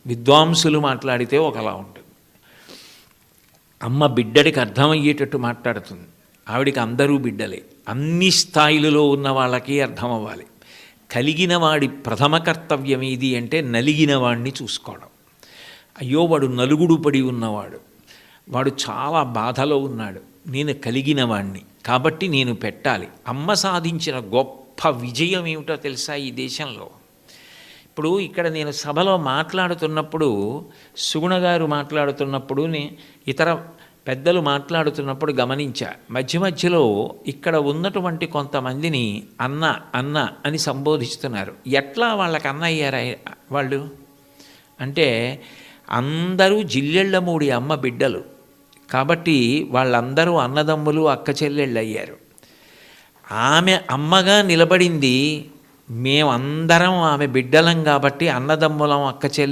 విద్వాంసులు మాట్లాడితే ఒకలా ఉంటుంది. అమ్మ బిడ్డడికి అర్థమయ్యేటట్టు మాట్లాడుతుంది. ఆవిడికి అందరూ బిడ్డలే. అన్ని స్థాయిలలో ఉన్న వాళ్ళకి అర్థం అవ్వాలి. కలిగిన వాడి ప్రథమ కర్తవ్యం ఏది అంటే నలిగిన వాడిని చూసుకోవడం. అయ్యో వాడు నలుగుడు పడి ఉన్నవాడు, వాడు చాలా బాధలో ఉన్నాడు, నేను కలిగిన వాడిని కాబట్టి నేను పెట్టాలి. అమ్మ సాధించిన గొప్ప విజయం ఏమిటో తెలుసా ఈ దేశంలో? ఇప్పుడు ఇక్కడ నేను సభలో మాట్లాడుతున్నప్పుడు, సుగుణ గారు మాట్లాడుతున్నప్పుడు, ఇతర పెద్దలు మాట్లాడుతున్నప్పుడు గమనించా, మధ్య మధ్యలో ఇక్కడ ఉన్నటువంటి కొంతమందిని అన్న అన్న అని సంబోధిస్తున్నారు. ఎట్లా వాళ్ళకి అన్న అయ్యారా వాళ్ళు అంటే, అందరూ జిల్లెళ్ళమూడి అమ్మ బిడ్డలు కాబట్టి వాళ్ళందరూ అన్నదమ్ములు అక్క చెల్లెళ్ళు అయ్యారు. ఆమె అమ్మగా నిలబడింది, మేమందరం ఆమె బిడ్డలం కాబట్టి అన్నదమ్ములం అక్క చెల్లె